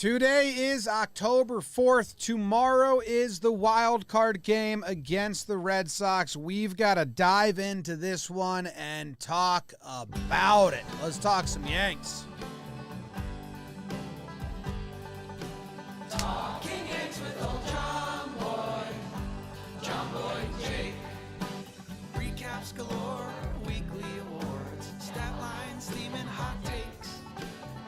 Today is October 4th. Tomorrow is the wild card game against the Red Sox. We've got to dive into this one and talk about it. Let's talk some Yanks. Talking Yanks with old JOMBOY, Jake. Recaps galore, weekly awards, stat lines, theme, and hot takes.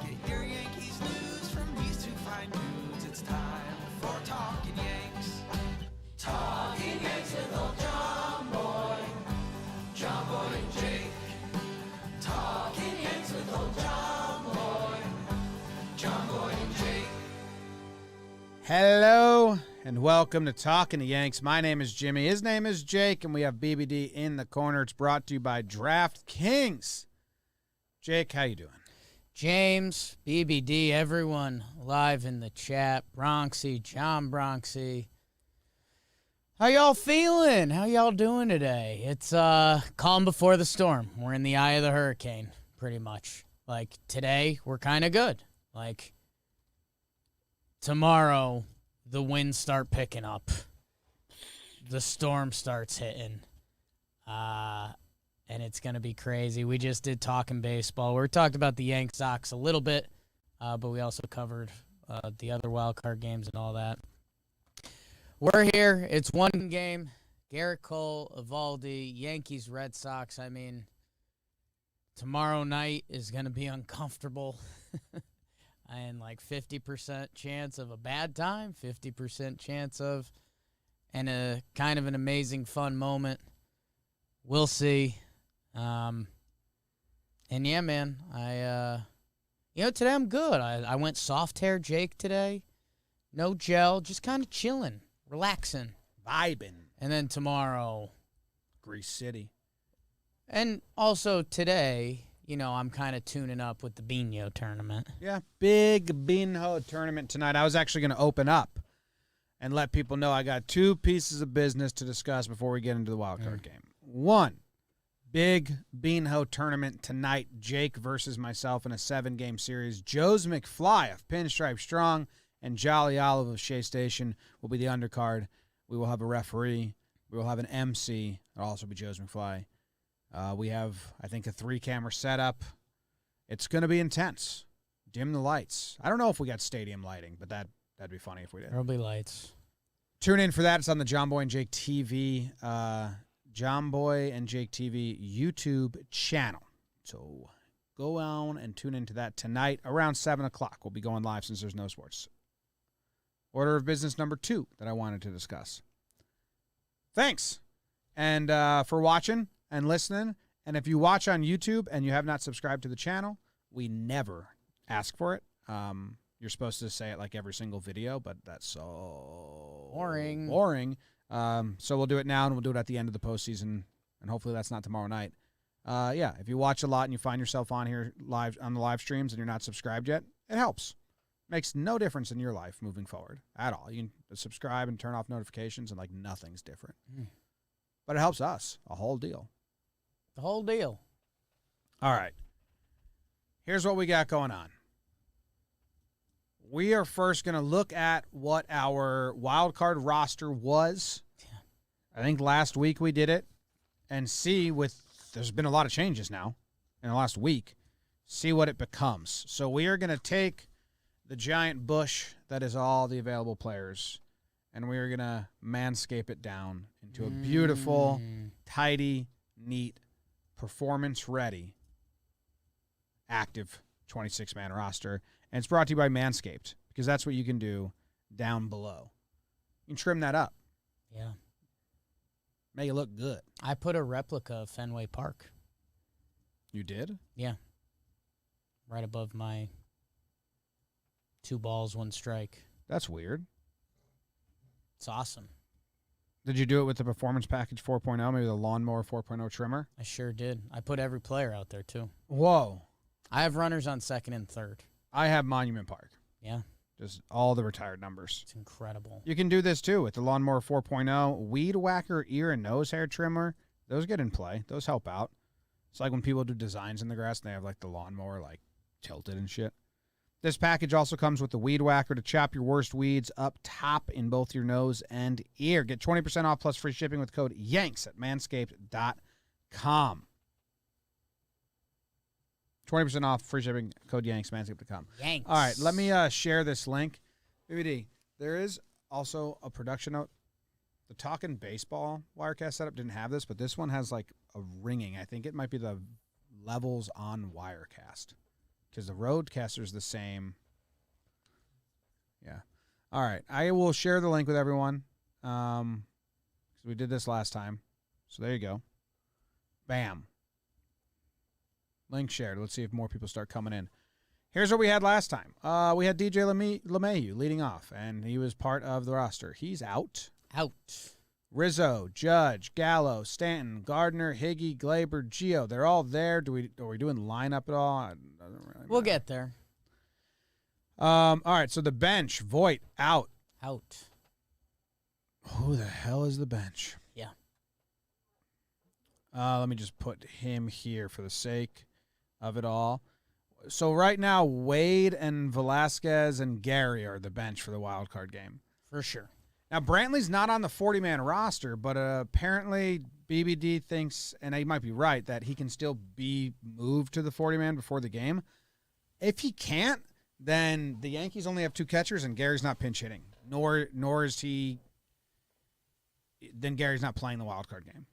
Get your Yankees news from these two fine dudes. It's time for Talkin' Yanks. Talking Yanks with old JOMBOY and Jake. Talking Yanks with old JOMBOY and Jake. Hello and welcome to Talkin' the Yanks. My name is Jimmy. His name is Jake, and we have BBD in the corner. It's brought to you by DraftKings. Jake, how you doing? James, BBD, everyone live in the chat. Bronxy, John Bronxy. How y'all feeling? How y'all doing today? It's calm before the storm. We're in the eye of the hurricane, pretty much. Like, today, we're kind of good. Like, tomorrow, the winds start picking up. The storm starts hitting. And it's going to be crazy. We just did Talkin' Baseball. We talked about the Yanks Sox a little bit, but we also covered the other wild card games and all that. We're here. It's one game. Garrett Cole, Evaldi, Yankees, Red Sox. I mean, tomorrow night is going to be uncomfortable. And like 50% chance of a bad time, 50% chance of, and a kind of an amazing, fun moment. We'll see. And yeah, man, today I'm good. I went soft hair Jake today. No gel, just kind of chilling, relaxing, Vibing. and then tomorrow. Grease City. And also today, I'm kind of tuning up with the Bino tournament. Yeah, big Binho tournament tonight. I was actually going to open up and let people know I got two pieces of business to discuss before we get into the wild card game. One, big Binho tournament tonight. Jake versus myself in a 7-game series. Joe's McFly of Pinstripe Strong and Jolly Olive of Shea Station will be the undercard. We will have a referee. We will have an MC. It'll also be Joe's McFly. We have, I think, a 3-camera setup. It's going to be intense. Dim the lights. I don't know if we got stadium lighting, but that'd be funny if we did. There'll be lights. Tune in for that. It's on the JOMBOY and Jake TV. JOMBOY and Jake TV YouTube channel. So go on and tune into that tonight around 7 o'clock. We'll be going live since there's no sports. Order of business number 2 that I wanted to discuss. Thanks. And for watching and listening. And if you watch on YouTube and you have not subscribed to the channel, we never ask for it. You're supposed to say it like every single video, but that's so boring. So we'll do it now, and we'll do it at the end of the postseason, and hopefully that's not tomorrow night. If you watch a lot and you find yourself on here live on the live streams and you're not subscribed yet, it helps. Makes no difference in your life moving forward at all. You can subscribe and turn off notifications, and like nothing's different. But it helps us a whole deal. The whole deal. All right. Here's what we got going on. We are first going to look at what our wild card roster was. I think last week we did it, and see there's been a lot of changes now in the last week. See what it becomes. So we are going to take the giant bush that is all the available players, and we are going to manscape it down into a beautiful, tidy, neat, performance-ready, active 26-man roster. And it's brought to you by Manscaped, because that's what you can do down below. You can trim that up. Yeah. Make it look good. I put a replica of Fenway Park. You did? Yeah. Right above my 2 balls, 1 strike. That's weird. It's awesome. Did you do it with the Performance Package 4.0, maybe the Lawnmower 4.0 trimmer? I sure did. I put every player out there, too. Whoa. I have runners on 2nd and 3rd. I have Monument Park. Yeah. Just all the retired numbers. It's incredible. You can do this, too, with the Lawnmower 4.0. Weed Whacker ear and nose hair trimmer. Those get in play. Those help out. It's like when people do designs in the grass and they have, like, the lawnmower, like, tilted and shit. This package also comes with the Weed Whacker to chop your worst weeds up top in both your nose and ear. Get 20% off plus free shipping with code YANKS at manscaped.com. 20% off free shipping, code YANKS, manscaped.com. Yanks. All right, let me share this link. BBD, there is also a production note. The Talkin baseball Wirecast setup didn't have this, but this one has like a ringing. I think it might be the levels on Wirecast because the Roadcaster is the same. Yeah. All right, I will share the link with everyone. We did this last time, so there you go. Bam. Link shared. Let's see if more people start coming in. Here's what we had last time. We had DJ LeMahieu leading off, and he was part of the roster. He's out. Rizzo, Judge, Gallo, Stanton, Gardner, Higgy, Glaber, Gio. They're all there. Are we doing lineup at all? We'll get there. All right, so the bench, Voit, out. Who the hell is the bench? Yeah. Let me just put him here for the sake of it all. So right now, Wade and Velasquez and Gary are the bench for the wild card game. For sure. Now, Brantley's not on the 40-man roster, but apparently BBD thinks, and he might be right, that he can still be moved to the 40-man before the game. If he can't, then the Yankees only have 2 catchers, and Gary's not pinch hitting, nor is he. Then Gary's not playing the wild card game.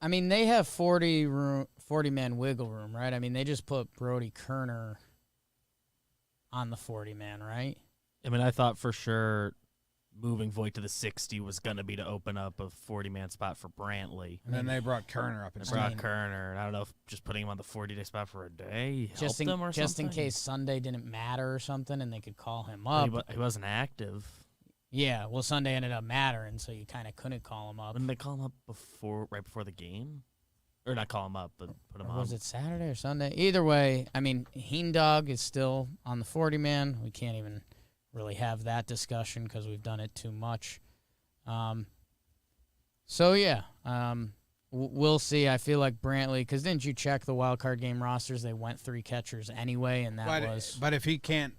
I mean, they have 40-man wiggle room, right? I mean, they just put Brody Kerner on the 40-man, right? I mean, I thought for sure moving Voit to the 60 was going to be to open up a 40-man spot for Brantley. And then they brought Kerner up. They brought Kerner. I don't know if just putting him on the 40-day spot for a day helped him or just something. in case Sunday didn't matter or something and they could call him up. He wasn't active. Yeah, well, Sunday ended up mattering, so you kind of couldn't call him up. Didn't they call him up right before the game? Or not call him up, but put him on. Was it Saturday or Sunday? Either way, I mean, Heendog is still on the 40-man. We can't even really have that discussion because we've done it too much. So, yeah, we'll see. I feel like Brantley, because didn't you check the wild card game rosters? They went 3 catchers anyway, and But if he can't.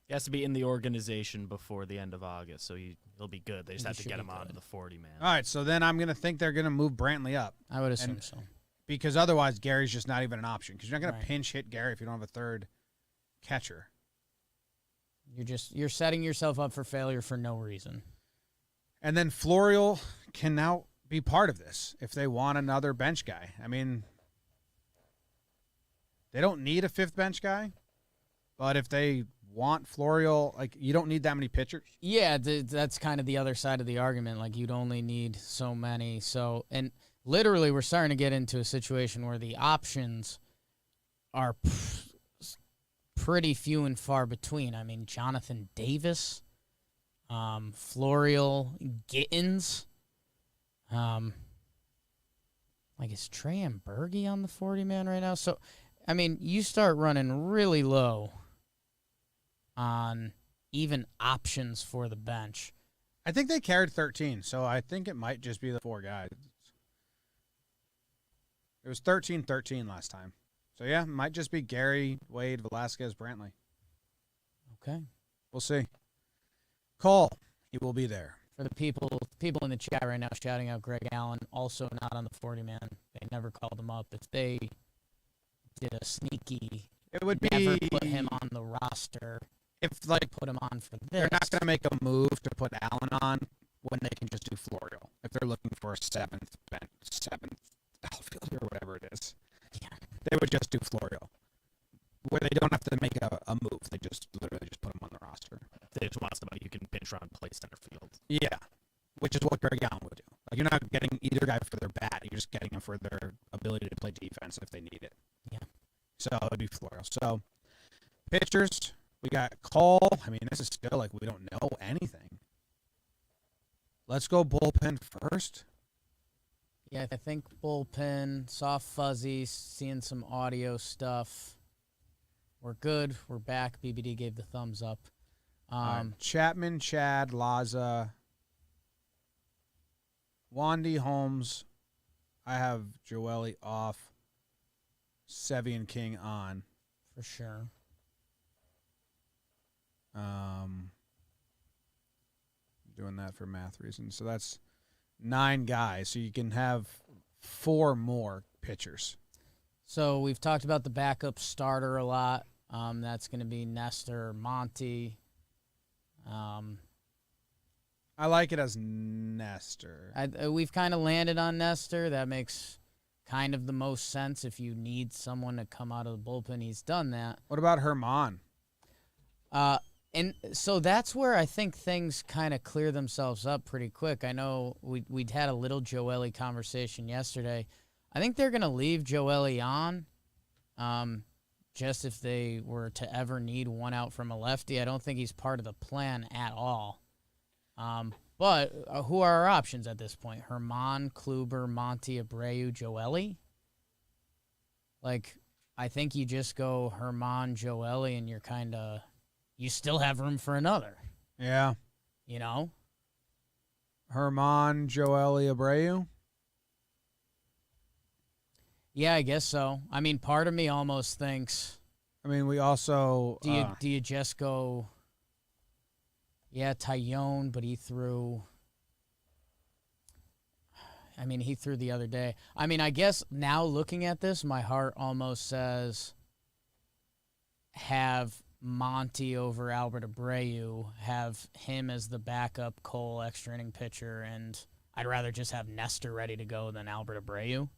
He has to be in the organization before the end of August, so he'll be good. They just have to get him onto the 40-man. All right, so then I'm going to think they're going to move Brantley up. I would assume so. Because otherwise, Gary's just not even an option. Because you're not going to pinch hit Gary if you don't have a third catcher. You're setting yourself up for failure for no reason. And then Florial can now be part of this if they want another bench guy. I mean, they don't need a 5th bench guy, but if they want Florial, like, you don't need that many pitchers. Yeah, that's kind of the other side of the argument. Like, you'd only need so many. So, and literally, we're starting to get into a situation where the options are pretty few and far between. I mean, Jonathan Davis, Florial Gittins, like, is Trey Ambergi on the 40-man right now? So, I mean, you start running really low on even options for the bench. I think they carried 13, so I think it might just be the 4 guys. It was 13-13 last time. So, yeah, it might just be Gary, Wade, Velasquez, Brantley. Okay. We'll see. Cole, he will be there. For the people in the chat right now shouting out Greg Allen, also not on the 40-man. They never called him up. If they did a sneaky, it would never be put him on the roster. If, like, put him on for this. They're not going to make a move to put Allen on when they can just do Florial. If they're looking for a 7th outfielder or whatever it is, they would just do Florial. Where they don't have to make a move. They just literally just put him on the roster. They just want somebody who can pinch run, play center field. Yeah, which is what Greg Allen would do. Like, you're not getting either guy for their bat. You're just getting them for their ability to play defense if they need it. Yeah. So it would be Florial. So pitchers, we got Cole. I mean, this is still like we don't know anything. Let's go bullpen first. Yeah, I think bullpen, soft fuzzy, seeing some audio stuff. We're good. We're back. BBD gave the thumbs up. Chapman, Chad, Laza, Wandy, Holmes. I have Joely off. Sevy and King on. For sure. doing that for math reasons. So that's 9 guys. So you can have 4 more pitchers. So we've talked about the backup starter a lot. That's going to be Nestor, Monty. I like it as Nestor. We've kind of landed on Nestor. That makes kind of the most sense if you need someone to come out of the bullpen. He's done that. What about Herman? And so that's where I think things kind of clear themselves up pretty quick. I know we'd had a little Joely conversation yesterday. I think they're going to leave Joely on just if they were to ever need one out from a lefty. I don't think he's part of the plan at all. But who are our options at this point? Herman, Kluber, Monty, Abreu, Joely? Like, I think you just go Herman, Joely, and you're kind of... You still have room for another. Yeah. You know? Herman, Joely, Abreu? Yeah, I guess so. I mean, part of me almost thinks... I mean, we also... Do you just go... Yeah, Tyone, but he threw... I mean, he threw the other day. I mean, I guess now looking at this, my heart almost says have Monty over Albert Abreu, have him as the backup Cole extra inning pitcher, and I'd rather just have Nestor ready to go than Albert Abreu.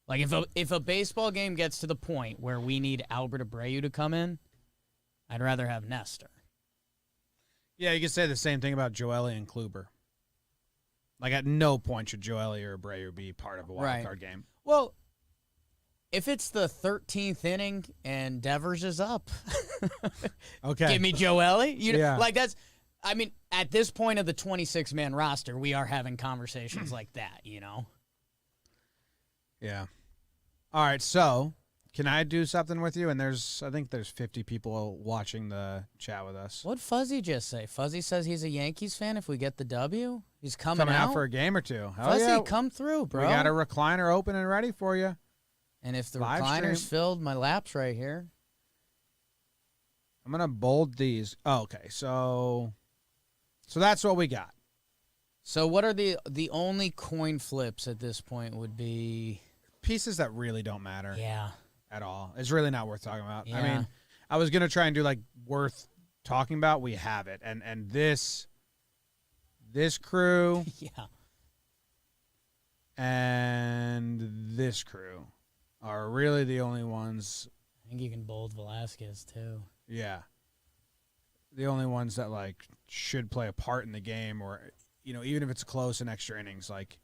Like, if a baseball game gets to the point where we need Albert Abreu to come in, I'd rather have Nestor. Yeah, you could say the same thing about Joely and Kluber. Like, at no point should Joely or Abreu be part of a wild card game. Well, if it's the 13th inning and Devers is up, okay, give me Joely. Yeah. Like that's. I mean, at this point of the 26-man roster, we are having conversations like that. You know. Yeah. All right, so can I do something with you? And I think there's 50 people watching the chat with us. What'd Fuzzy just say? Fuzzy says he's a Yankees fan if we get the W. He's coming out for a game or two. Hell Fuzzy, yeah. come through, bro. We got a recliner open and ready for you. And if the Live recliner's stream. filled, my lap's right here. I'm going to bold these. Oh, okay, so that's what we got. So what are the only coin flips at this point would be... Pieces that really don't matter. Yeah. At all. It's really not worth talking about. Yeah. I mean, I was going to try and do, like, worth talking about. We have it. And this crew... Yeah. And this crew are really the only ones. I think you can bold Velasquez, too. Yeah. The only ones that, like, should play a part in the game or, you know, even if it's close in extra innings, like,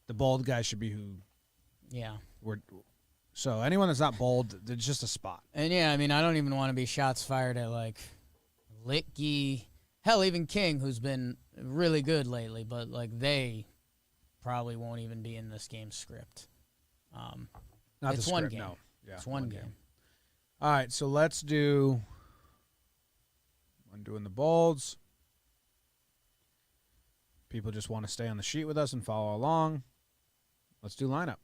the bold guy should be who... Yeah. So anyone that's not bold, it's just a spot. And, yeah, I mean, I don't even want to be shots fired at, like, Litke. Hell, even King, who's been really good lately, but, like, they probably won't even be in this game's script. Not it's the one script, game. no. Yeah, It's one game. All right, so let's do... I'm doing the bolds. People just want to stay on the sheet with us and follow along. Let's do lineup.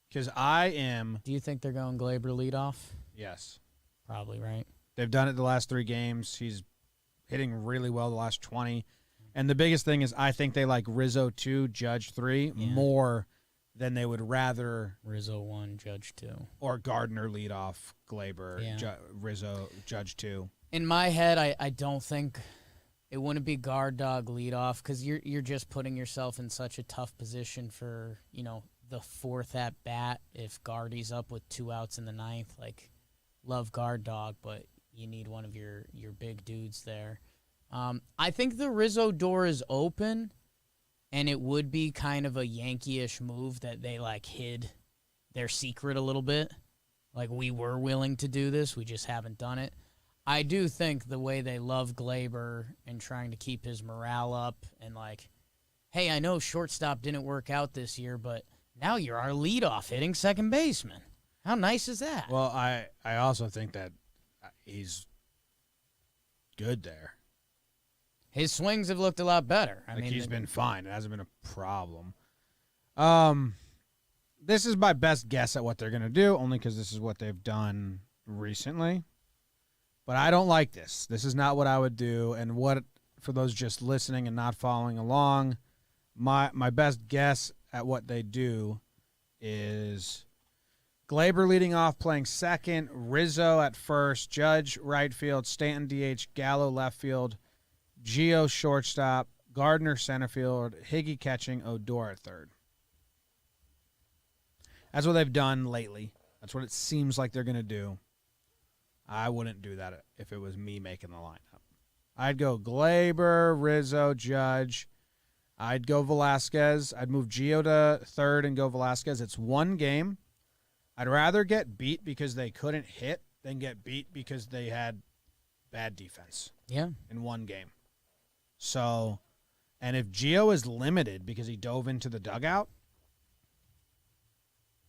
Because I am... Do you think they're going Glaber leadoff? Yes. Probably, right? They've done it the last 3 games. He's hitting really well the last 20. And the biggest thing is I think they like Rizzo 2, Judge 3 more than they would rather... Rizzo 1, Judge 2. Or Gardner leadoff, Glaber, Yeah. Rizzo, Judge 2. In my head, I don't think... It wouldn't be guard dog leadoff because you're just putting yourself in such a tough position for, you know, the 4th at bat if Guardy's up with 2 outs in the 9th. Like, love guard dog, but you need one of your big dudes there. I think the Rizzo door is open, and it would be kind of a Yankee-ish move that they, like, hid their secret a little bit. Like, we were willing to do this, we just haven't done it. I do think the way they love Glaber and trying to keep his morale up and like, hey, I know shortstop didn't work out this year, but now you're our leadoff hitting second baseman. How nice is that? Well, I also think that he's good there. His swings have looked a lot better. I Like mean, he's been fine. It hasn't been a problem. This is my best guess at what they're going to do, only because this is what they've done recently. But I don't like this. This is not what I would do. And what, for those just listening and not following along, my best guess at what they do is Glaber leading off, playing second, Rizzo at first, Judge right field, Stanton DH, Gallo left field, Gio shortstop, Gardner center field, Higgy catching, Odor at third. That's what they've done lately. That's what it seems like they're going to do. I wouldn't do that if it was me making the lineup. I'd go Glaber, Rizzo, Judge. I'd go Velasquez. I'd move Gio to third and go Velasquez. It's one game. I'd rather get beat because they couldn't hit than get beat because they had bad defense. Yeah. In one game. So, and if Gio is limited because he dove into the dugout,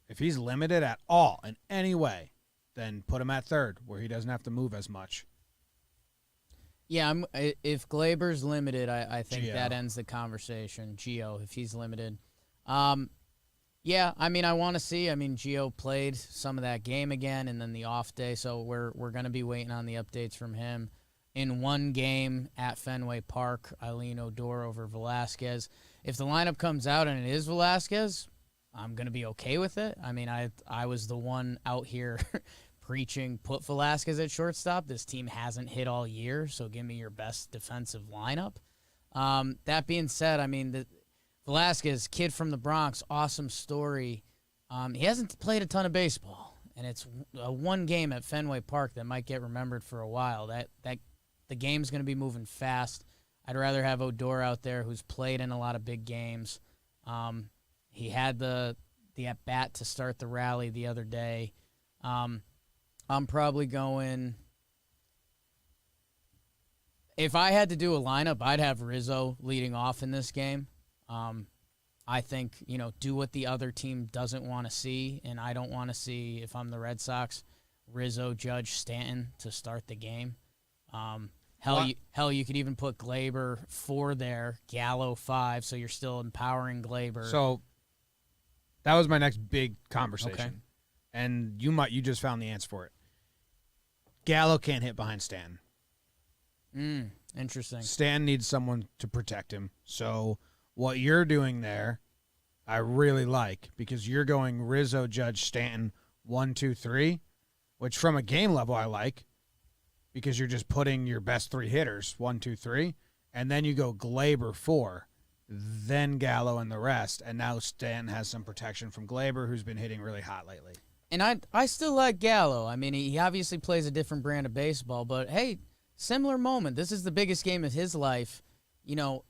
if he's limited at all in any way, then put him at third where he doesn't have to move as much. Yeah, if Glaber's limited, I think Gio. that ends the conversation. Gio, if he's limited. Yeah, I mean, I want to see. I mean, Gio played some of that game again and then the off day, so we're going to be waiting on the updates from him. In one game at Fenway Park, I lean Odor over Velasquez. If the lineup comes out and it is Velasquez, I'm going to be okay with it. I mean, I was the one out here preaching, put Velasquez at shortstop. This team hasn't hit all year, so give me your best defensive lineup. That being said, I mean, Velasquez, kid from the Bronx, awesome story. He hasn't played a ton of baseball, and it's one game at Fenway Park that might get remembered for a while. That the game's going to be moving fast. I'd rather have Odor out there, who's played in a lot of big games. He had the at-bat to start the rally the other day. I'm probably going... If I had to do a lineup, I'd have Rizzo leading off in this game. I think, do what the other team doesn't want to see, and I don't want to see, if I'm the Red Sox, Rizzo, Judge, Stanton to start the game. You could even put Glaber 4 there, Gallo 5, so you're still empowering Glaber. So that was my next big conversation. Okay. And you just found the answer for it. Gallo can't hit behind Stanton. Interesting. Stanton needs someone to protect him. So what you're doing there, I really like, because you're going Rizzo, Judge, Stanton 1, 2, 3, which from a game level I like, because you're just putting your best 3 hitters 1, 2, 3, and then you go Glaber 4, then Gallo and the rest, and now Stanton has some protection from Glaber, who's been hitting really hot lately. And I still like Gallo. I mean, he obviously plays a different brand of baseball, but hey, similar moment. This is the biggest game of his life.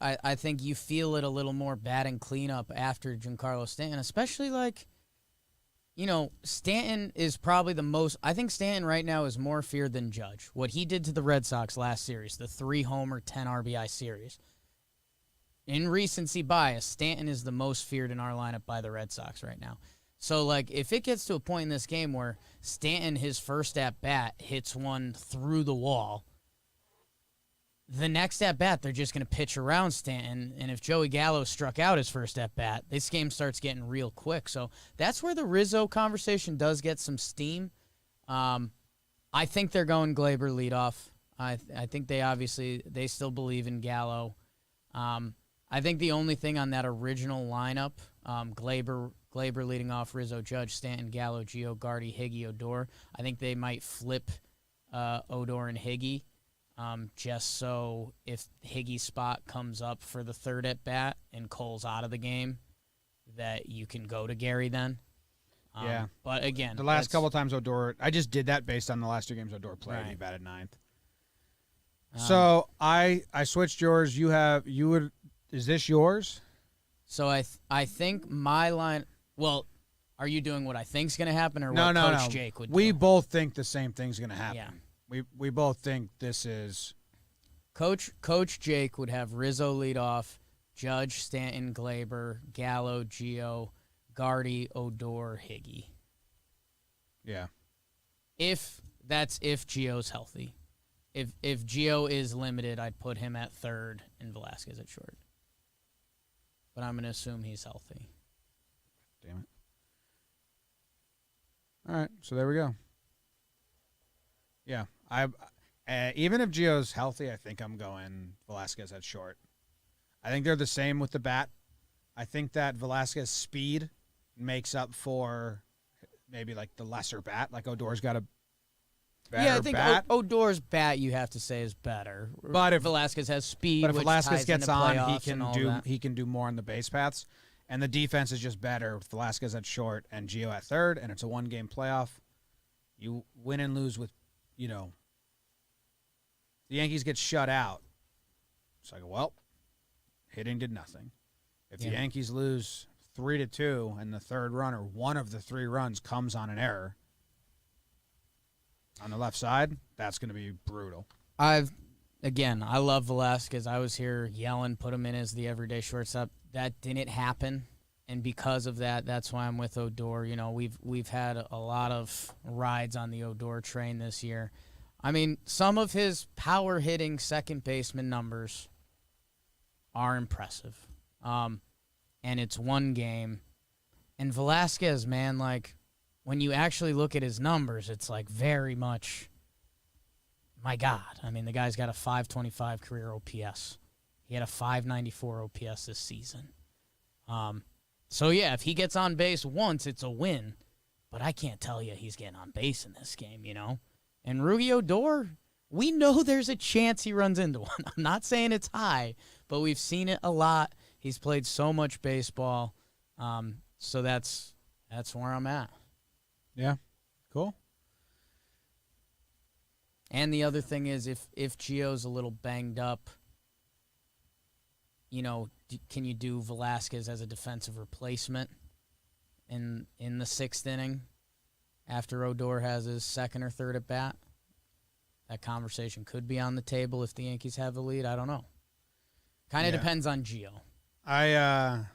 I think you feel it a little more batting cleanup after Giancarlo Stanton, especially Stanton is probably the most. I think Stanton right now is more feared than Judge. What he did to the Red Sox last series, the 3-homer, 10 RBI series. In recency bias, Stanton is the most feared in our lineup by the Red Sox right now. So, if it gets to a point in this game where Stanton, his first at-bat, hits one through the wall, the next at-bat, they're just going to pitch around Stanton, and if Joey Gallo struck out his first at-bat, this game starts getting real quick. So that's where the Rizzo conversation does get some steam. I think they're going Glaber leadoff. I think they still believe in Gallo. I think the only thing on that original lineup, Glaber leading off, Rizzo, Judge, Stanton, Gallo, Gio, Gardy, Higgy, Odor, I think they might flip Odor and Higgy. Just so if Higgy's spot comes up for the third at bat and Cole's out of the game, that you can go to Gary then. Yeah. But again, the last couple of times Odor, I just did that based on the last 2 games Odor played. Right. He batted 9th. So I switched yours. Is this yours? So I think my line. Well, are you doing what I think's going to happen, or No, what no, Coach no. Jake would do? We both think the same thing's going to happen. Yeah. We both think this is. Coach Jake would have Rizzo lead off, Judge, Stanton, Glaber, Gallo, Gio, Gardy, Odor, Higgy. Yeah. If Gio's healthy. If Gio is limited, I'd put him at third and Velasquez at short. But I'm going to assume he's healthy. Damn it. All right, so there we go. Yeah, Even if Gio's healthy, I think I'm going Velasquez at short. I think they're the same with the bat. I think that Velasquez's speed makes up for maybe like the lesser bat. Like Odor's got a better Yeah, I think bat. Odor's bat, you have to say, is better. But if Velasquez has speed, But if which Velasquez ties gets into on, playoffs he can do more on the base paths, and the defense is just better with Velasquez at short and Gio at third, and it's a 1-game playoff. You win and lose with, the Yankees get shut out. It's like, well, hitting did nothing. If the Yankees lose 3-2 and the third run or one of the 3 runs comes on an error on the left side, that's going to be brutal. I love Velasquez. I was here yelling, put him in as the everyday shortstop. That didn't happen, and because of that, that's why I'm with Odor. We've had a lot of rides on the Odor train this year. I mean, some of his power hitting second baseman numbers are impressive, and it's 1 game. And Velasquez, man, like when you actually look at his numbers, it's like very much. My God. I mean, the guy's got a 525 career OPS. He had a 594 OPS this season. So, yeah, if he gets on base once, it's a win. But I can't tell you he's getting on base in this game, And Rugi Odor, we know there's a chance he runs into one. I'm not saying it's high, but we've seen it a lot. He's played so much baseball. So that's where I'm at. Yeah, cool. And the other thing is, if Gio's a little banged up, can you do Velasquez as a defensive replacement in the 6th inning after Odor has his second or third at bat? That conversation could be on the table if the Yankees have a lead. I don't know. Kind of depends on Gio. I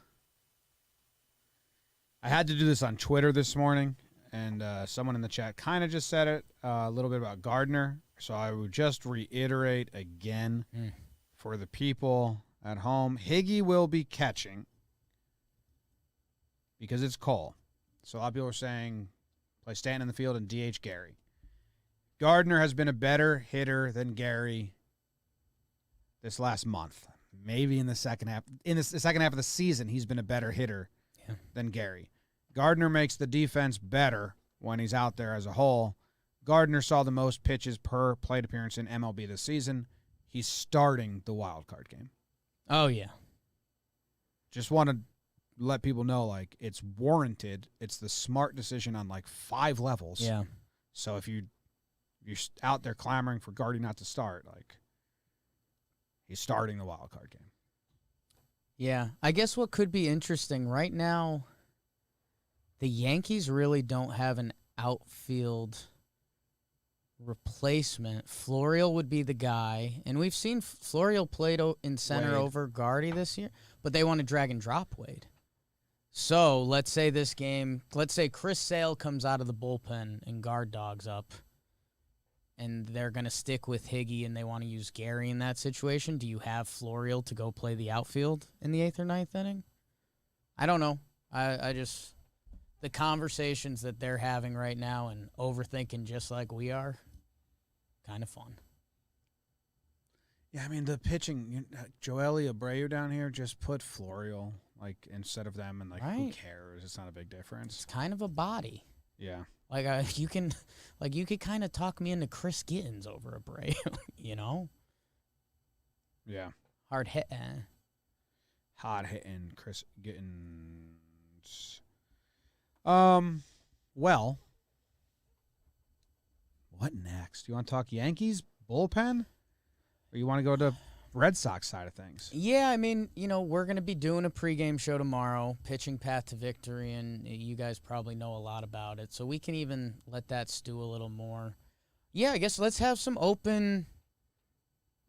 had to do this on Twitter this morning, and someone in the chat kind of just said it a little bit about Gardner. So I would just reiterate again for the people at home. Higgy will be catching because it's Cole. So a lot of people are saying play Stanton in the field and DH Gary. Gardner has been a better hitter than Gary this last month. Maybe in the second half. In the second half of the season, he's been a better hitter than Gary. Gardner makes the defense better when he's out there as a whole. Gardner saw the most pitches per plate appearance in MLB this season. He's starting the wild card game. Oh, yeah. Just want to let people know, like, it's warranted. It's the smart decision on, like, 5 levels. Yeah. So if you're out there clamoring for Gardy not to start, like, he's starting the wild card game. Yeah. I guess what could be interesting right now, the Yankees really don't have an outfield replacement. Florial would be the guy, and we've seen Florial played in center Wade over Gardy this year, but they want to drag and drop Wade. So let's say Chris Sale comes out of the bullpen and guard dogs up, and they're going to stick with Higgy and they want to use Gary in that situation. Do you have Florial to go play the outfield in the 8th or 9th inning? I don't know. I just, the conversations that they're having right now and overthinking just like we are, kind of fun. Yeah, I mean, the pitching, Joely Abreu down here, just put Florial, like, instead of them, and, like, who cares? It's not a big difference. It's kind of a body. Yeah. Like, you could kind of talk me into Chris Gittens over Abreu, Yeah. Hard hitting. Hard hitting Chris Gittens. Well, what next? You want to talk Yankees bullpen, or you want to go to Red Sox side of things? Yeah, I mean, we're going to be doing a pregame show tomorrow, pitching Path to Victory, and you guys probably know a lot about it, so we can even let that stew a little more. Yeah, I guess let's have some open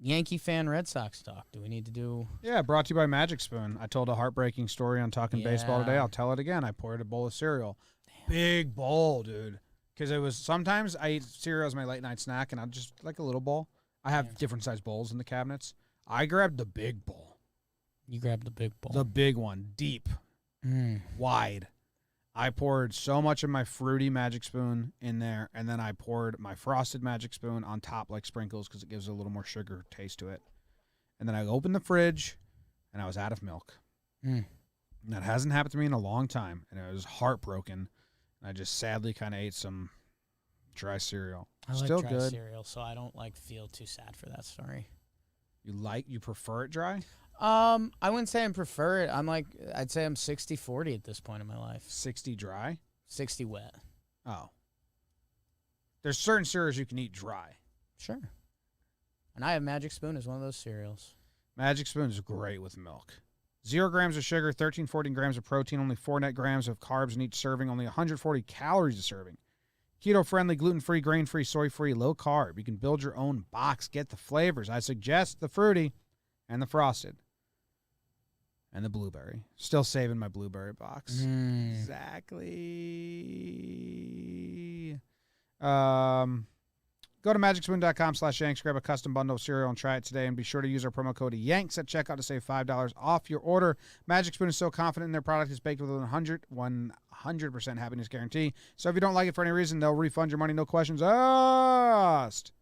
Yankee fan Red Sox talk. Do we need to do? Yeah, brought to you by Magic Spoon. I told a heartbreaking story on Talking Baseball today. I'll tell it again. I poured a bowl of cereal. Damn. Big bowl, dude. Because it was, sometimes I eat cereal as my late night snack, and I just like a little bowl. I have different size bowls in the cabinets. I grabbed the big bowl. You grabbed the big bowl. The big one, deep, wide. I poured so much of my fruity Magic Spoon in there, and then I poured my frosted Magic Spoon on top like sprinkles because it gives a little more sugar taste to it. And then I opened the fridge, and I was out of milk. Mm. And that hasn't happened to me in a long time, and I was heartbroken. And I just sadly kind of ate some dry cereal. I like Still dry good. cereal, so I don't feel too sad for that story. You prefer it dry? I wouldn't say I prefer it. I'd say I'm 60-40 at this point in my life. 60 dry? 60 wet. Oh. There's certain cereals you can eat dry. Sure. And I have Magic Spoon as one of those cereals. Magic Spoon is great with milk. 0 grams of sugar, 14 grams of protein, only 4 net grams of carbs in each serving, only 140 calories a serving. Keto-friendly, gluten-free, grain-free, soy-free, low-carb. You can build your own box. Get the flavors. I suggest the fruity and the frosted. And the blueberry. Still saving my blueberry box. Exactly. Go to magicspoon.com/Yanks, grab a custom bundle of cereal and try it today. And be sure to use our promo code Yanks at checkout to save $5 off your order. Magic Spoon is so confident in their product, it's baked with a 100% happiness guarantee. So if you don't like it for any reason, they'll refund your money, no questions asked.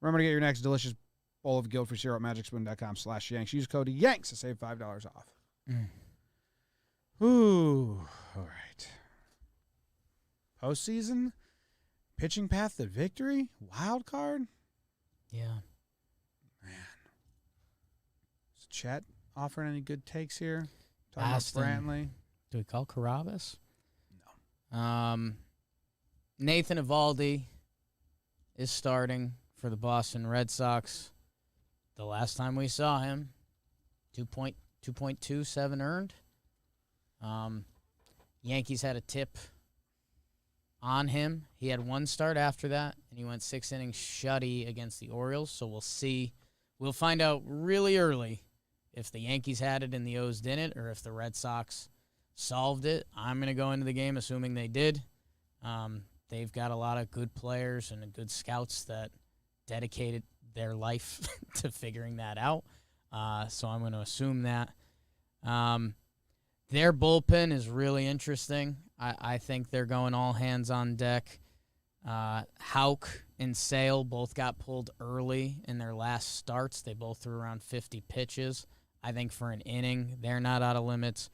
Remember to get your next delicious bowl of guilt-free cereal at magicspoon.com/Yanks. Use code Yanks to save $5 off. Ooh, all right. Postseason, pitching path to victory, wild card. Yeah. Man, is Chet offering any good takes here? Talking Aston. about Brantley. Do we call Carabas? No. Nathan Eovaldi is starting for the Boston Red Sox. The last time we saw him, 2.27 earned. Yankees had a tip on him. He had one start after that, and he went 6 innings shutty against the Orioles. So we'll see. We'll find out really early if the Yankees had it and the O's didn't, or if the Red Sox solved it. I'm going to go into the game assuming they did. They've got a lot of good players and good scouts that dedicated their life to figuring that out. So I'm going to assume that. Their bullpen is really interesting. I think they're going all hands on deck. Houck and Sale both got pulled early in their last starts. They both threw around 50 pitches. I think for an inning, they're not out of limits.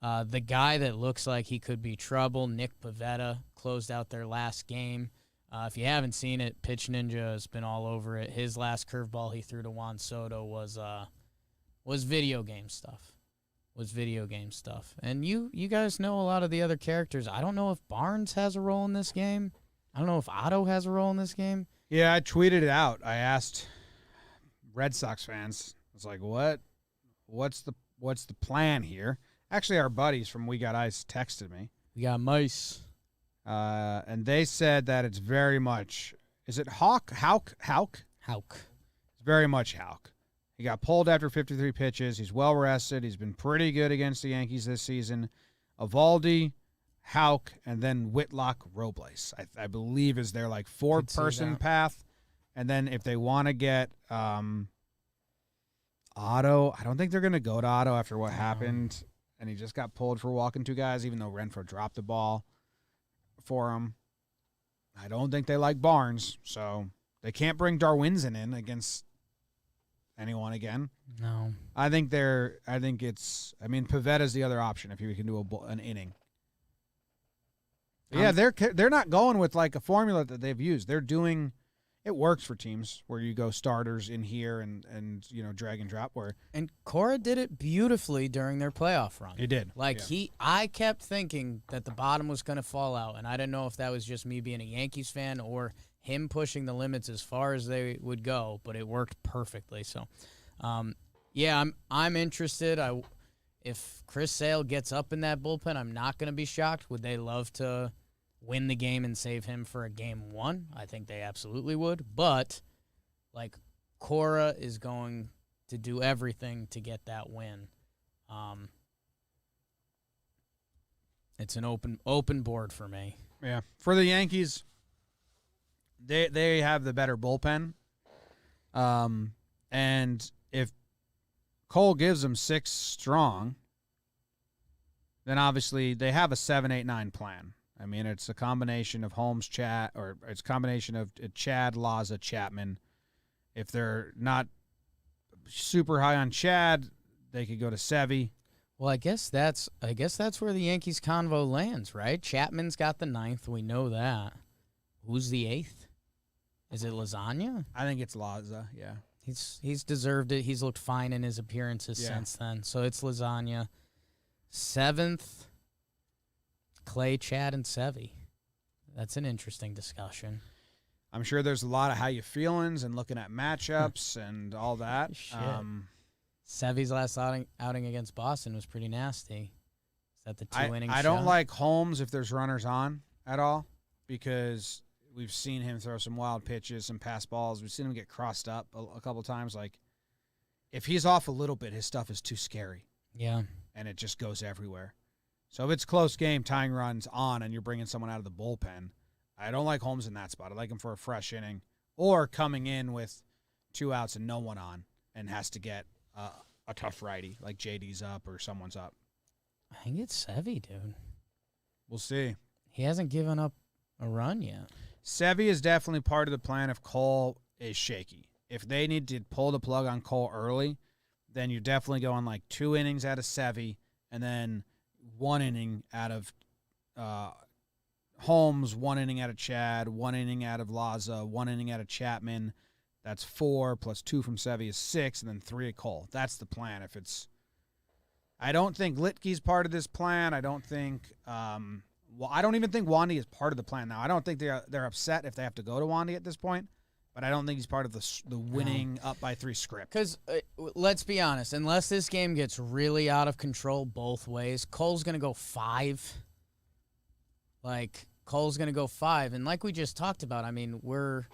The guy that looks like he could be trouble, Nick Pivetta, closed out their last game. If you haven't seen it, Pitch Ninja has been all over it. His last curveball he threw to Juan Soto was video game stuff. And you guys know a lot of the other characters. I don't know if Barnes has a role in this game. I don't know if Otto has a role in this game. Yeah, I tweeted it out. I asked Red Sox fans. I was like, what's the plan here? Actually, our buddies from We Got Ice texted me. We got mice. And they said that it's very much, is it Houck? Houck. It's very much Houck. He got pulled after 53 pitches. He's well rested. He's been pretty good against the Yankees this season. Eovaldi, Houck, and then Whitlock Robles, I believe is their like 4-person path. And then if they want to get Otto, I don't think they're going to go to Otto after what happened. And he just got pulled for walking 2 guys, even though Renfroe dropped the ball for him. I don't think they like Barnes, so they can't bring Darwinzon in against anyone again. No. Pavetta's the other option if you can do an inning. Yeah, they're not going with like a formula that they've used. They're doing it works for teams where you go starters in here and drag and drop and Cora did it beautifully during their playoff run. He did. I kept thinking that the bottom was going to fall out, and I didn't know if that was just me being a Yankees fan or him pushing the limits as far as they would go, but it worked perfectly. So, I'm interested. If Chris Sale gets up in that bullpen, I'm not going to be shocked. Would they love to win the game and save him for a game 1? I think they absolutely would. But, Cora is going to do everything to get that win. It's an open board for me. Yeah. For the Yankees, they have the better bullpen. And if Cole gives them 6 strong, Then obviously they have a 7-8-9 plan. I mean, it's a combination of Holmes, Chad, or it's a combination of Chad, Laza, Chapman. If they're not super high on Chad, they could go to Sevy. Well, I guess that's where the Yankees convo lands, right? Chapman's got the 9th. We know that. Who's the 8th? Is it Lasagna? I think it's Laza, yeah. He's deserved it. He's looked fine in his appearances since then. So it's Lasagna. 7th, Clay, Chad, and Sevy. That's an interesting discussion. I'm sure there's a lot of how you feelings and looking at matchups and all that. Shit. Sevy's last outing against Boston was pretty nasty. Is that the 2-inning I don't like Holmes if there's runners on at all because we've seen him throw some wild pitches, some pass balls. We've seen him get crossed up a couple times. Like, if he's off a little bit, his stuff is too scary. Yeah. And it just goes everywhere. So if it's close game, tying runs on, and you're bringing someone out of the bullpen, I don't like Holmes in that spot. I like him for a fresh inning or coming in with 2 outs and no one on and has to get a tough righty, like JD's up or someone's up. I think it's Sevy, dude. We'll see. He hasn't given up a run yet. Sevy is definitely part of the plan if Cole is shaky. If they need to pull the plug on Cole early, then you're definitely going like 2 innings out of Sevy and then 1 inning out of Holmes, 1 inning out of Chad, 1 inning out of Laza, 1 inning out of Chapman. That's 4 plus 2 from Sevy is 6, and then 3 at Cole. That's the plan. I don't think Litke's part of this plan. I don't think. I don't even think Wandy is part of the plan now. I don't think they're upset if they have to go to Wandy at this point, but I don't think he's part of the winning up by 3 script. Because let's be honest, unless this game gets really out of control both ways, Cole's gonna go 5. Cole's going to go 5. And like we just talked about, I mean, we're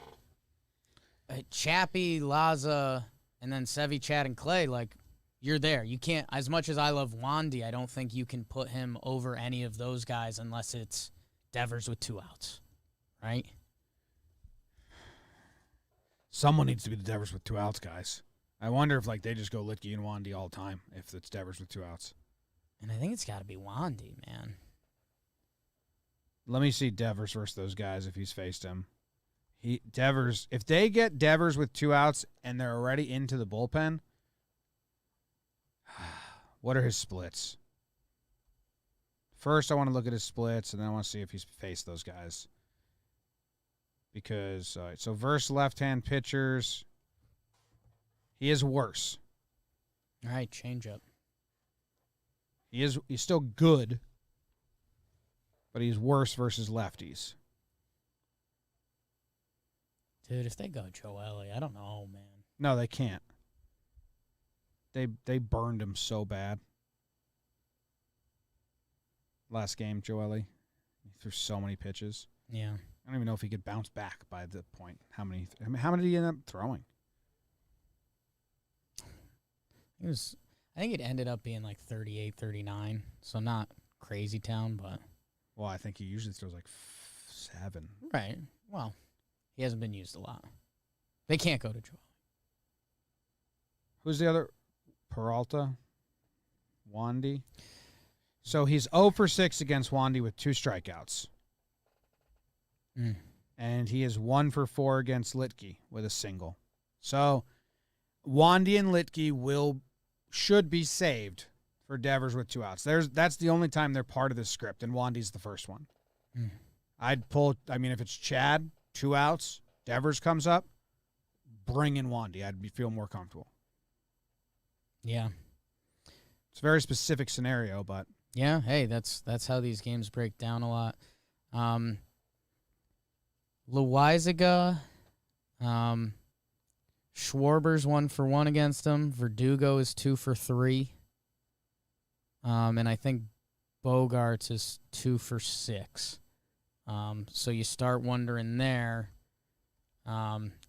Chappie, Laza, and then Sevy, Chad, and Clay. You're there. You can't, as much as I love Wandy, I don't think you can put him over any of those guys unless it's Devers with 2 outs, right? Someone needs to be the Devers with 2 outs, guys. I wonder if, they just go Litke and Wandy all the time if it's Devers with 2 outs. And I think it's got to be Wandy, man. Let me see Devers versus those guys if he's faced him. Devers, if they get Devers with 2 outs and they're already into the bullpen, what are his splits? First, I want to look at his splits, and then I want to see if he's faced those guys. Because, so versus left-hand pitchers, he is worse. All right, change up. He's still good, but he's worse versus lefties. Dude, if they go Joe Ellie, I don't know, man. No, they can't. They burned him so bad. Last game, Joe Ellie. He threw so many pitches. Yeah. I don't even know if he could bounce back by the point. How many did he end up throwing? I think it ended up being 38, 39. So not crazy town, but. Well, I think he usually throws 7. Right. Well, he hasn't been used a lot. They can't go to Joe. Who's the other? Peralta? Wandy? So he's 0 for 6 against Wandy with 2 strikeouts. And he is 1 for 4 against Litke with a single. So Wandy and Litke should be saved for Devers with 2 outs. That's the only time they're part of this script, and Wandy's the first one. If it's Chad, 2 outs, Devers comes up, bring in Wandy. I'd feel more comfortable. Yeah. It's a very specific scenario, but. Yeah, hey, that's how these games break down a lot. Loizaga, Schwarber's 1 for 1 against him. Verdugo is 2 for 3. And I think Bogarts is 2 for 6. So you start wondering there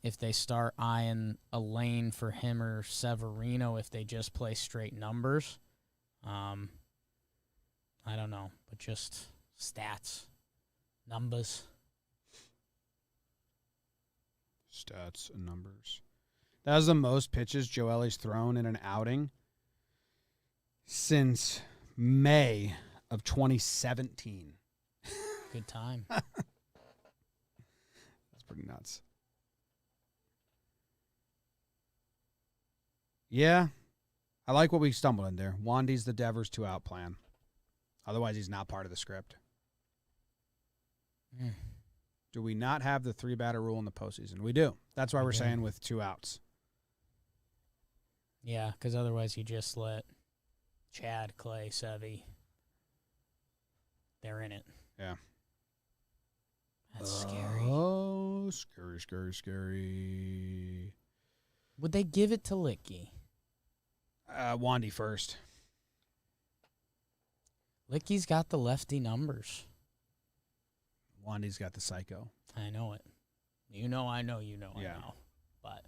if they start eyeing a lane for him or Severino if they just play straight numbers. I don't know, but just stats, numbers. Stats and numbers. That was the most pitches Joelly's thrown in an outing since May of 2017. Good time. That's pretty nuts. Yeah, I like what we stumbled in there. Wandy's the Devers 2-out plan. Otherwise, he's not part of the script. Do we not have the 3-batter rule in the postseason? We do. That's why we're saying with 2 outs. Yeah, because otherwise you just let Chad, Clay, Sevy. They're in it. Yeah. That's scary. Oh, scary. Would they give it to Licky? Wandy first. Licky's got the lefty numbers. Wandy's got the psycho. I know it. You know, I know, you know, Yeah. I know. But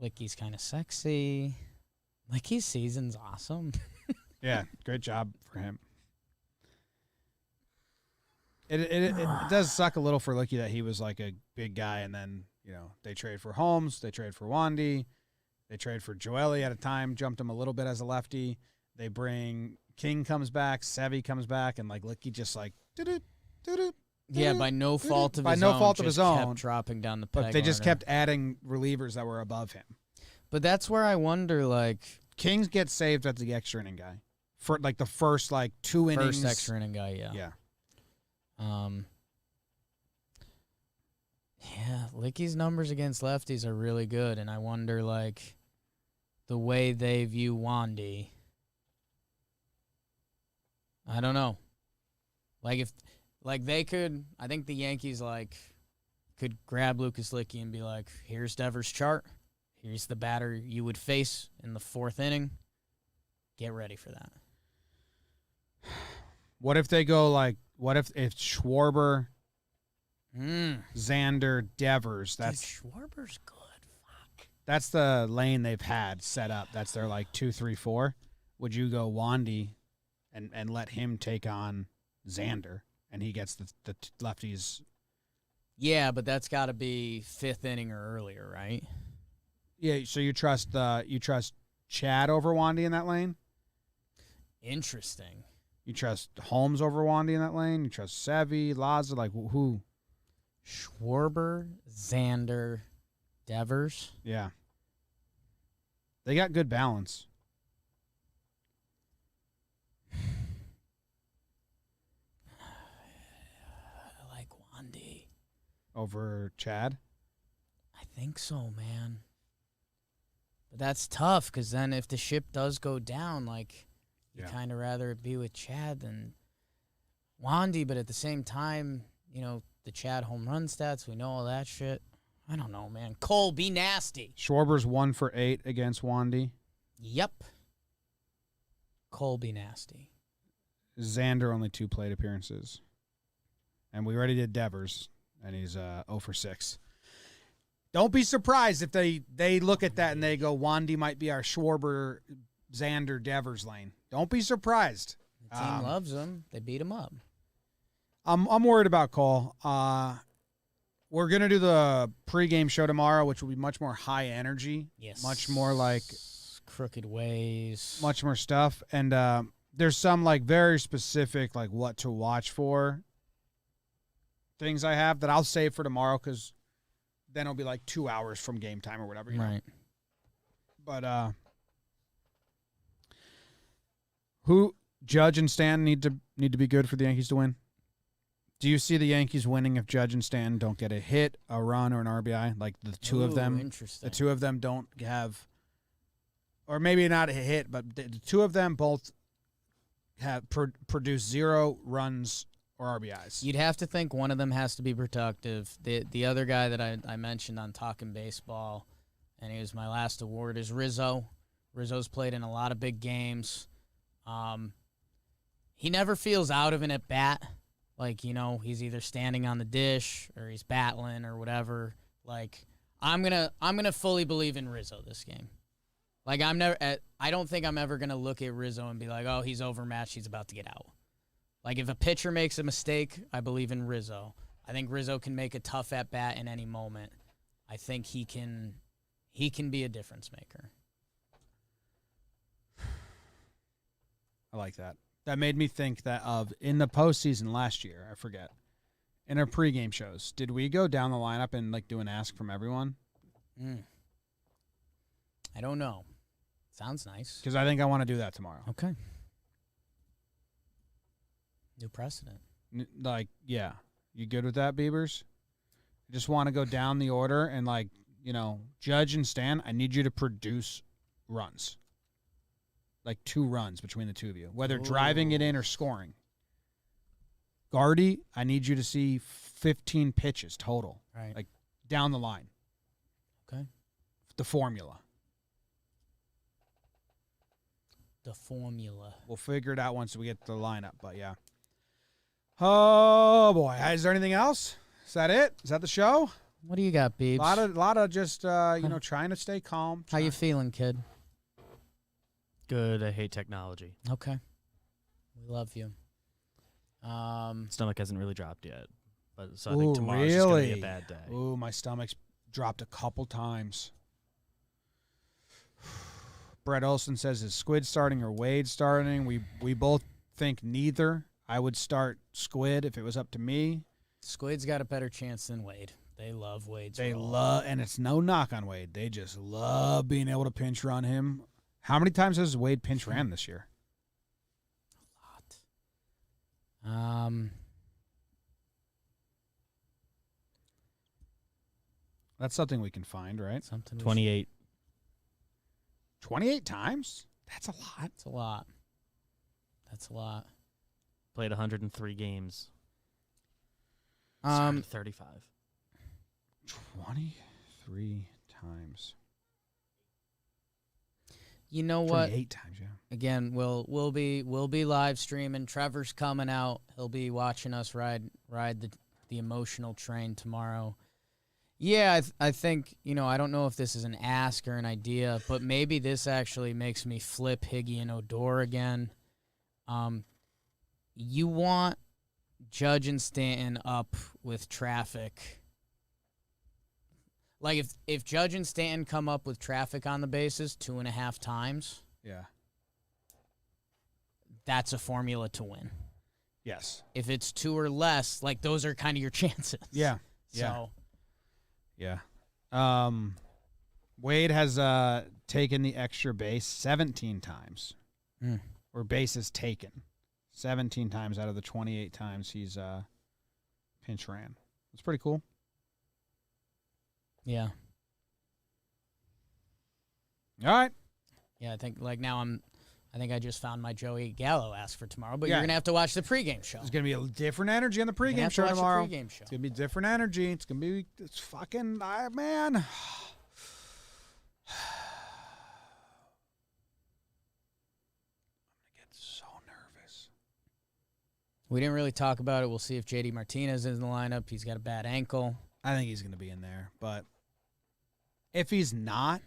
Licky's kind of sexy. Licky's season's awesome. Yeah, great job for him. It does suck a little for Licky that he was like a big guy, and then, you know, they trade for Holmes, they trade for Wandy, they trade for Joely at a time, jumped him a little bit as a lefty. They bring King comes back, Sevy comes back, and like Licky just like Yeah, by no fault of by his no own. fault of his just own. kept dropping down the peg. But they just order. kept adding relievers that were above him. But that's where I wonder, like, Kings get saved at the extra inning guy for like the first like 2 innings. first extra inning guy, yeah. Yeah. Yeah, Licky's numbers against lefties are really good, and I wonder, like, the way they view Wandy. I don't know. Like, if, like, they could, I think the Yankees, like, could grab Lucas Licky and be like, here's Devers' chart. Here's the batter you would face in the 4th inning. Get ready for that. What if they go like, what if Schwarber, Xander, Devers, Dude, that's Schwarber's good. Fuck. that's the lane they've had set up. That's their like 2, 3, 4. Would you go Wandy and let him take on Xander and he gets the lefties? Yeah, but that's got to be 5th inning or earlier, right? Yeah, so you trust Chad over Wandy in that lane? Interesting. You trust Holmes over Wandy in that lane? You trust Sevy, Laza, like who? Schwarber, Xander, Devers. Yeah. They got good balance. I like Wandy. Over Chad? I think so, man. But that's tough because then if the ship does go down, like, you kind of rather it be with Chad than Wandy. But at the same time, you know, the Chad home run stats, we know all that shit. I don't know, man. Cole, be nasty. Schwarber's 1 for 8 against Wandy. Yep. Cole, be nasty. Xander only 2 plate appearances. And we already did Devers, and he's 0 for 6. Don't be surprised if they look at that and they go, Wandy might be our Schwarber, Xander, Devers lane. Don't be surprised. The team loves him. They beat him up. I'm worried about Cole. We're going to do the pregame show tomorrow, which will be much more high energy. Yes. Much more like crooked ways. much more stuff. And there's some like very specific like what to watch for things I have that I'll save for tomorrow because then it'll be like 2 hours from game time or whatever. You know? Right. But who Judge and Stanton need to be good for the Yankees to win? Do you see the Yankees winning if Judge and Stanton don't get a hit, a run, or an RBI? Like the two of them, Interesting. the two of them don't have, or maybe not a hit, but the two of them both have produced 0 runs or RBIs. You'd have to think one of them has to be productive. The other guy that I mentioned on Talkin Baseball, and he was my last award, is Rizzo. Rizzo's played in a lot of big games. He never feels out of an at-bat. Like, you know, he's either standing on the dish or he's battling or whatever. Like, I'm gonna fully believe in Rizzo this game. Like, I don't think I'm ever gonna look at Rizzo and be like, oh, he's overmatched, he's about to get out. Like, if a pitcher makes a mistake, I believe in Rizzo. I think Rizzo can make a tough at bat in any moment. I think he can be a difference maker. I like that. That made me think that of in the postseason last year, I forget, in our pregame shows, did we go down the lineup and like do an ask from everyone? I don't know. Sounds nice. Because I think I want to do that tomorrow. Okay. New precedent. Yeah. You good with that, Beavers? I just want to go down the order and, like, you know, Judge and Stan, I need you to produce runs. Like 2 runs between the two of you, whether driving it in or scoring. Gardy, I need you to see 15 pitches total. Right. Like, down the line. Okay. The formula. The formula. We'll figure it out once we get the lineup, but yeah. Oh, boy. Is there anything else? Is that it? Is that the show? What do you got, Beebs? A lot of just, trying to stay calm. How you feeling, kid? Good. I hate technology. Okay. We love you. Stomach hasn't really dropped yet, but so I Ooh, think tomorrow's just gonna be a really? bad day. Ooh, my stomach's dropped a couple times. Brett Olson says, is Squid starting or Wade starting? We both think neither. I would start Squid if it was up to me. Squid's got a better chance than Wade. They love Wade's They role. love, and it's no knock on Wade. They just love being able to pinch run him. How many times has Wade pinch ran this year? A lot. That's something we can find, right? Something. 28. 28 times? That's a lot. That's a lot. That's a lot. Played 103 games. 35. 23 times. You know what? 28 times, yeah. Again, we'll be live streaming. Trevor's coming out. He'll be watching us ride the emotional train tomorrow. Yeah, I think, I don't know if this is an ask or an idea, but maybe this actually makes me flip Higgy and Odor again. You want Judge and Stanton up with traffic. Like, if Judge and Stanton come up with traffic on the bases 2.5 times, Yeah. that's a formula to win. Yes. If it's 2 or less, like, those are kind of your chances. Yeah. Yeah. So, Yeah. Wade has taken the extra base 17 times. Or bases taken 17 times out of the 28 times he's pinch ran. It's pretty cool. yeah. All right. Yeah, I think, like, now I think I just found my Joey Gallo ask for tomorrow, but Yeah. you're going to have to watch the pregame show. There's going to be a different energy on the You're gonna pregame have to show watch tomorrow. The pregame show. It's going to be different energy. It's going to be, it's fucking, man. I'm going to get so nervous. We didn't really talk about it. We'll see if JD Martinez is in the lineup. He's got a bad ankle. I think he's going to be in there. But if he's not,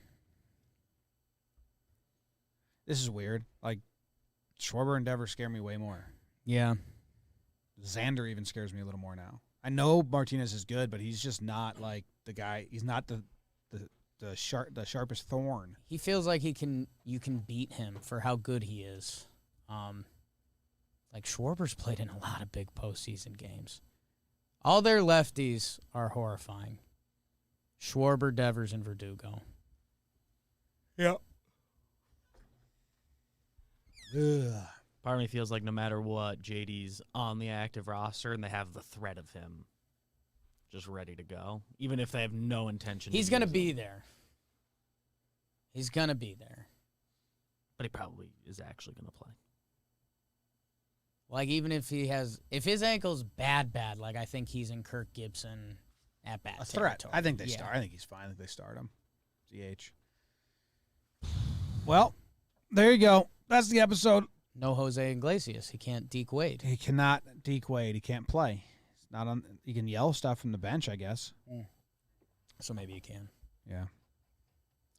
this is weird. Like, Schwarber and Devers scare me way more. Yeah. Xander even scares me a little more now. I know Martinez is good, but he's just not like the guy. He's not the sharpest thorn. He feels like you can beat him for how good he is. Like, Schwarber's played in a lot of big postseason games. All their lefties are horrifying. Schwarber, Devers, and Verdugo. Yep. Part of me feels like no matter what, JD's on the active roster and they have the threat of him just ready to go, even if they have no intention. He's to going to use be him. there. He's going to be there. But he probably is actually going to play. Like, even if his ankle's bad, like, I think he's in Kirk Gibson at bat A threat. territory. I think they Yeah. start. I think he's fine. I think they start him. DH. Well, there you go. That's the episode. No Jose Iglesias. He can't deke Wade. He cannot deke Wade. He can't play. He's not on. He can yell stuff from the bench, I guess. So maybe you can. Yeah.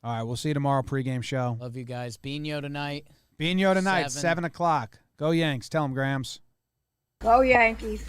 All right. We'll see you tomorrow. Pregame show. Love you guys. Bino tonight. Bino tonight, 7. 7 o'clock. Go Yanks. Tell them, Grams. Go Yankees.